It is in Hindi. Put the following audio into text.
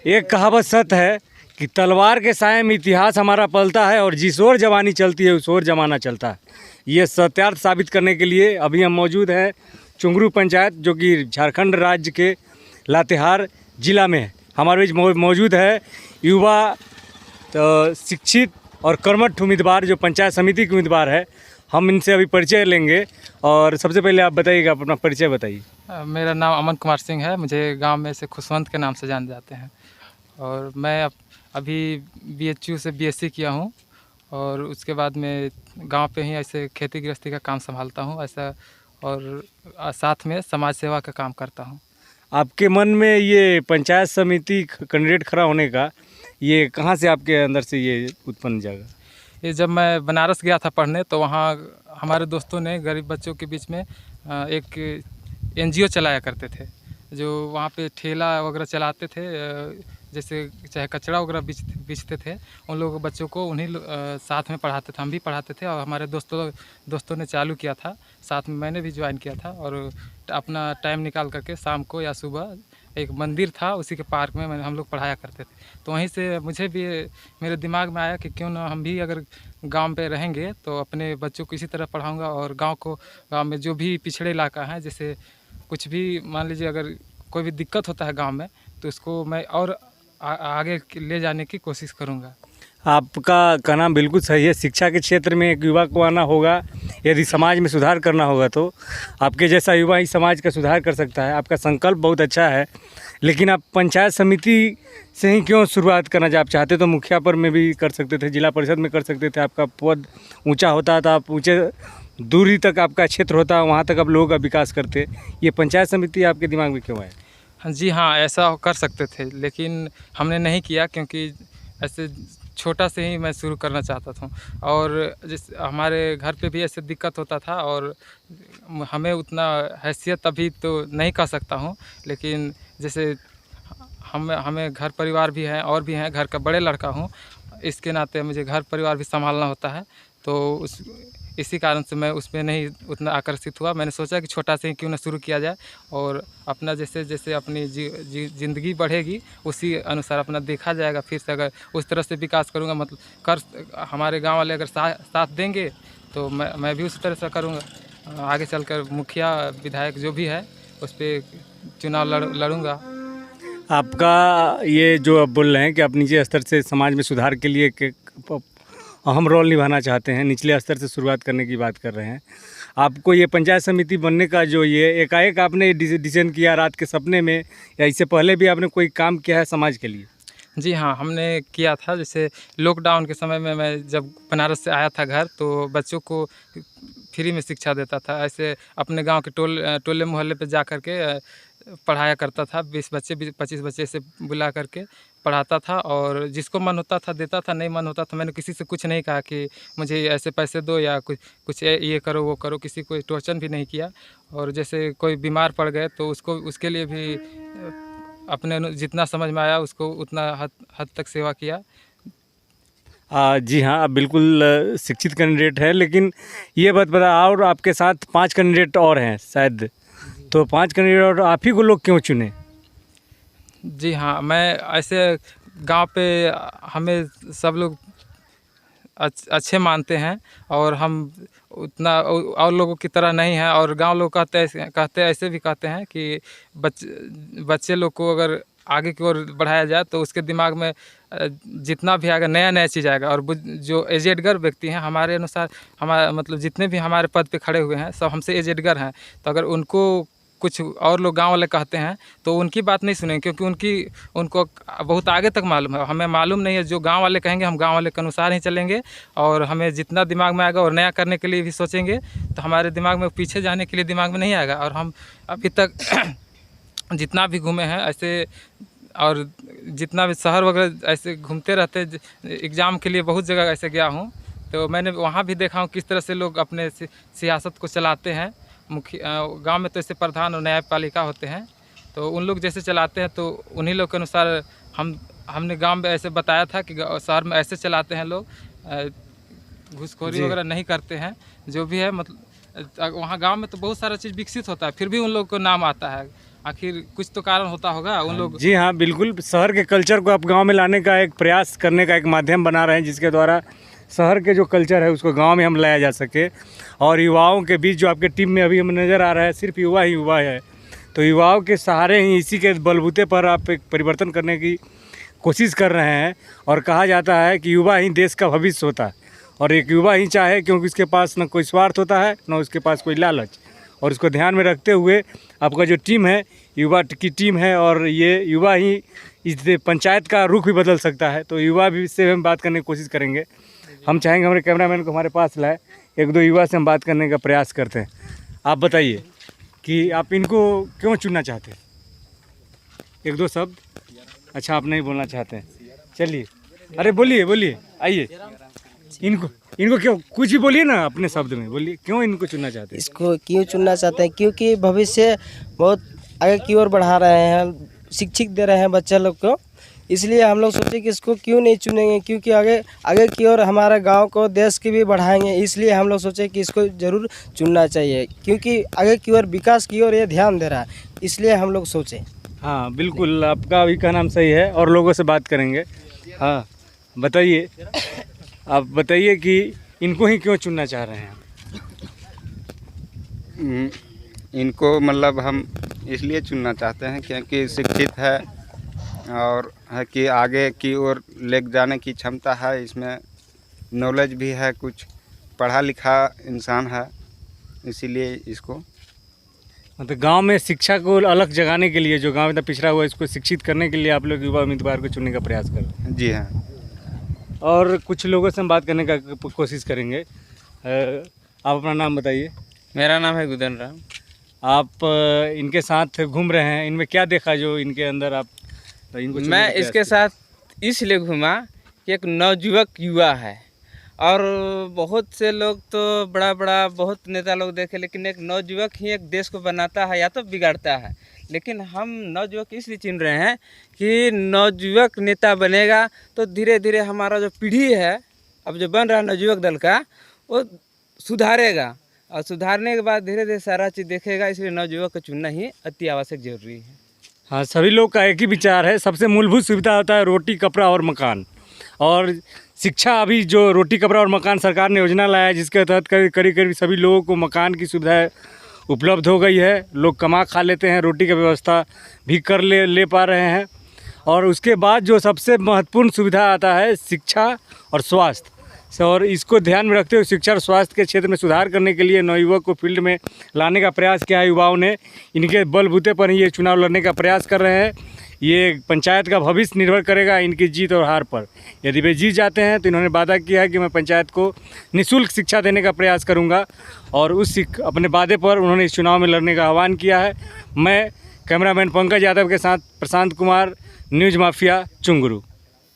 एक कहावत सत्य है कि तलवार के साए में इतिहास हमारा पलता है और जिस ओर जवानी चलती है उस ओर जमाना चलता है। ये सत्यार्थ साबित करने के लिए अभी हम मौजूद हैं चुंगरू पंचायत, जो कि झारखंड राज्य के लातेहार जिला में है। हमारे बीच मौजूद है युवा शिक्षित और कर्मठ उम्मीदवार जो पंचायत समिति के उम्मीदवार है। हम इनसे अभी परिचय लेंगे और सबसे पहले आप बताइएगा, अपना परिचय बताइए। मेरा नाम अमन कुमार सिंह है। मुझे गांव में से खुशवंत के नाम से जाने जाते हैं और मैं अभी BHU से BSc किया हूं और उसके बाद में गांव पे ही ऐसे खेती गृहस्थी का काम संभालता हूं ऐसा, और साथ में समाज सेवा का काम करता हूं। आपके मन में ये पंचायत समिति कैंडिडेट खड़ा होने का ये कहाँ से आपके अंदर से ये उत्पन्न जागा? ये जब मैं बनारस गया था पढ़ने तो वहाँ हमारे दोस्तों ने गरीब बच्चों के बीच में एक NGO चलाया करते थे, जो वहाँ पे ठेला वगैरह चलाते थे, जैसे चाहे कचरा वगैरह बेचते थे। उन लोगों के बच्चों को उन्हीं साथ में पढ़ाते थे, हम भी पढ़ाते थे और हमारे दोस्तों ने चालू किया था, साथ में मैंने भी ज्वाइन किया था। और अपना टाइम निकाल करके शाम को या सुबह एक मंदिर था उसी के पार्क में हम लोग पढ़ाया करते थे। तो वहीं से मुझे भी मेरे दिमाग में आया कि क्यों ना हम भी अगर गांव पे रहेंगे तो अपने बच्चों को इसी तरह पढ़ाऊंगा और गांव में जो भी पिछड़े इलाका है, जैसे कुछ भी मान लीजिए अगर कोई भी दिक्कत होता है गांव में तो उसको मैं और आगे ले जाने की कोशिश करूंगा। आपका कहना बिल्कुल सही है। शिक्षा के क्षेत्र में एक युवा को आना होगा, यदि समाज में सुधार करना होगा तो आपके जैसा युवा ही समाज का सुधार कर सकता है। आपका संकल्प बहुत अच्छा है, लेकिन आप पंचायत समिति से ही क्यों शुरुआत करना आप चाहते? तो मुखिया पर में भी कर सकते थे, जिला परिषद में कर सकते थे, आपका पद ऊंचा होता था, आप ऊंचे दूरी तक आपका क्षेत्र होता, वहाँ तक आप लोगों का विकास करते। ये पंचायत समिति आपके दिमाग में क्यों आया? जी हाँ, ऐसा कर सकते थे लेकिन हमने नहीं किया, क्योंकि ऐसे छोटा से ही मैं शुरू करना चाहता था और जिस हमारे घर पे भी ऐसे दिक्कत होता था और हमें उतना हैसियत अभी तो नहीं कह सकता हूँ, लेकिन जैसे हमें घर परिवार भी है और भी हैं, घर का बड़े लड़का हूँ, इसके नाते मुझे घर परिवार भी संभालना होता है। तो इसी कारण से मैं उसमें नहीं उतना आकर्षित हुआ। मैंने सोचा कि छोटा से ही क्यों ना शुरू किया जाए और अपना जैसे जैसे अपनी ज़िंदगी बढ़ेगी उसी अनुसार अपना देखा जाएगा। फिर से अगर उस तरह से विकास करूँगा, मतलब हमारे गांव वाले अगर साथ देंगे तो मैं भी उसी तरह से करूँगा। आगे चलकर मुखिया विधायक जो भी है उस पर चुनाव लड़ूँगा। आपका ये जो आप बोल रहे हैं कि आप निजी स्तर से समाज में सुधार के लिए अहम रोल निभाना चाहते हैं, निचले स्तर से शुरुआत करने की बात कर रहे हैं। आपको ये पंचायत समिति बनने का जो ये एकाएक आपने डिसीजन किया रात के सपने में, या इससे पहले भी आपने कोई काम किया है समाज के लिए? जी हाँ, हमने किया था। जैसे लॉकडाउन के समय में मैं जब बनारस से आया था घर, तो बच्चों को फ्री में शिक्षा देता था। ऐसे अपने गांव के टोले मोहल्ले पे जा कर के पढ़ाया करता था। 20 बच्चे 25 बच्चे से बुला करके पढ़ाता था और जिसको मन होता था देता था, नहीं मन होता था मैंने किसी से कुछ नहीं कहा कि मुझे ऐसे पैसे दो या कुछ ये करो वो करो, किसी को टोर्चर भी नहीं किया। और जैसे कोई बीमार पड़ गए तो उसके लिए भी अपने जितना समझ में आया उसको उतना हद तक सेवा किया। जी हाँ, आप बिल्कुल शिक्षित कैंडिडेट हैं, लेकिन ये बात बता, और आपके साथ 5 कैंडिडेट और हैं शायद, तो 5 कैंडिडेट और आप ही को लोग क्यों चुने? जी हाँ, मैं ऐसे गांव पे हमें सब लोग अच्छे मानते हैं और हम उतना और लोगों की तरह नहीं हैं। और गांव लोग ऐसे भी कहते हैं कि बच्चे लोग को अगर आगे की ओर बढ़ाया जाए तो उसके दिमाग में जितना भी आएगा नया चीज़ आएगा। और जो एजेडगर व्यक्ति हैं हमारे अनुसार, हमारा मतलब जितने भी हमारे पद पे खड़े हुए हैं सब हमसे एजेडगर हैं, तो अगर उनको कुछ और लोग गांव वाले कहते हैं तो उनकी बात नहीं सुनेंगे, क्योंकि उनको बहुत आगे तक मालूम है, हमें मालूम नहीं है। जो गांव वाले कहेंगे हम गांव वाले के अनुसार ही चलेंगे और हमें जितना दिमाग में आएगा और नया करने के लिए भी सोचेंगे तो हमारे दिमाग में पीछे जाने के लिए दिमाग में नहीं आएगा। और हम अभी तक जितना भी घूमे हैं ऐसे, और जितना भी शहर वगैरह ऐसे घूमते रहते, एग्ज़ाम के लिए बहुत जगह ऐसे गया हूँ, तो मैंने वहाँ भी देखा हूँ किस तरह से लोग अपने सियासत को चलाते हैं। गांव में तो ऐसे प्रधान और न्यायपालिका होते हैं, तो उन लोग जैसे चलाते हैं तो उन्हीं लोग के अनुसार हमने गांव में ऐसे बताया था कि शहर में ऐसे चलाते हैं लोग, घूसखोरी वगैरह नहीं करते हैं। जो भी है मतलब वहाँ गांव में तो बहुत सारा चीज़ विकसित होता है, फिर भी उन लोग को नाम आता है। आखिर कुछ तो कारण होता होगा उन लोग। जी हाँ, बिल्कुल। शहर के कल्चर को आप गांव में लाने का एक प्रयास करने का एक माध्यम बना रहे हैं, जिसके द्वारा शहर के जो कल्चर है उसको गांव में हम लाया जा सके। और युवाओं के बीच जो आपके टीम में अभी हमें नज़र आ रहा है, सिर्फ युवा ही युवा है। तो युवाओं के सहारे ही, इसी के बलबूते पर आप एक परिवर्तन करने की कोशिश कर रहे हैं। और कहा जाता है कि युवा ही देश का भविष्य होता है, और एक युवा ही चाहे, क्योंकि उसके पास न कोई स्वार्थ होता है, न उसके पास कोई लालच। और इसको ध्यान में रखते हुए आपका जो टीम है, युवा की टीम है, और ये युवा ही इस पंचायत का रुख भी बदल सकता है। तो युवा भी से हम बात करने की कोशिश करेंगे। हम चाहेंगे हमारे कैमरामैन को हमारे पास लाए, एक दो युवा से हम बात करने का प्रयास करते हैं। आप बताइए कि आप इनको क्यों चुनना चाहते हैं? एक दो शब्द। अच्छा, आप नहीं बोलना चाहते हैं, चलिए। अरे बोलिए बोलिए, आइए। इनको क्यों, कुछ भी बोलिए ना, अपने शब्द में बोलिए, क्यों इनको चुनना चाहते हैं? इसको क्यों चुनना चाहते हैं? क्योंकि भविष्य बहुत आगे की ओर बढ़ा रहे हैं, शिक्षित दे रहे हैं बच्चे लोग को। इसलिए हम लोग सोचे कि इसको क्यों नहीं चुनेंगे, क्योंकि आगे की ओर हमारे गांव को, देश की भी बढ़ाएंगे। इसलिए हम लोग सोचे कि इसको ज़रूर चुनना चाहिए, क्योंकि आगे की ओर, विकास की ओर ये ध्यान दे रहा है। इसलिए हम लोग सोचे। हाँ बिल्कुल, आपका भी का नाम सही है, और लोगों से बात करेंगे। हाँ बताइए, आप बताइए कि इनको ही क्यों चुनना चाह रहे हैं? इनको मतलब हम इसलिए चुनना चाहते हैं क्योंकि शिक्षित है, और है कि आगे की ओर ले जाने की क्षमता है, इसमें नॉलेज भी है, कुछ पढ़ा लिखा इंसान है, इसीलिए इसको। मतलब गांव में शिक्षा को अलग जगाने के लिए, जो गांव इतना पिछड़ा हुआ है, इसको शिक्षित करने के लिए आप लोग युवा उम्मीदवार को चुनने का प्रयास कर रहे हैं। जी हाँ। और कुछ लोगों से हम बात करने का कोशिश करेंगे। आप अपना नाम बताइए। मेरा नाम है गुदन राम। आप इनके साथ घूम रहे हैं, इनमें क्या देखा जो इनके अंदर आप इनको चुनने मैं का प्रयास इसके साथ इसलिए घूमा कि एक नवयुवक युवा है, और बहुत से लोग तो बड़ा बड़ा बहुत नेता लोग देखे, लेकिन एक नवयुवक ही एक देश को बनाता है या तो बिगाड़ता है। लेकिन हम नवयुवक इसलिए चुन रहे हैं कि नवयुवक नेता बनेगा तो धीरे धीरे हमारा जो पीढ़ी है, अब जो बन रहा है नवयुवक दल का, वो सुधारेगा, और सुधारने के बाद धीरे धीरे सारा चीज़ देखेगा। इसलिए नवयुवक को चुनना ही अति आवश्यक जरूरी है। हाँ, सभी लोग का एक ही विचार है। सबसे मूलभूत सुविधा होता है रोटी, कपड़ा और मकान। और शिक्षा, अभी जो रोटी, कपड़ा और मकान सरकार ने योजना लाया है, जिसके तहत करीब करीब सभी लोगों को मकान की सुविधा उपलब्ध हो गई है। लोग कमा खा लेते हैं, रोटी की व्यवस्था भी कर ले पा रहे हैं। और उसके बाद जो सबसे महत्वपूर्ण सुविधा आता है शिक्षा और स्वास्थ्य। और इसको ध्यान में रखते हुए शिक्षा और स्वास्थ्य के क्षेत्र में सुधार करने के लिए नवयुवक को फील्ड में लाने का प्रयास किया है युवाओं ने। इनके बलबूते पर ही ये चुनाव लड़ने का प्रयास कर रहे हैं। ये पंचायत का भविष्य निर्भर करेगा इनकी जीत और हार पर। यदि वे जीत जाते हैं तो इन्होंने वादा किया है कि मैं पंचायत को निःशुल्क शिक्षा देने का प्रयास करूंगा, और उस अपने वादे पर उन्होंने इस चुनाव में लड़ने का आह्वान किया है। मैं कैमरामैन पंकज यादव के साथ प्रशांत कुमार, न्यूज़ माफिया, चुंगरू।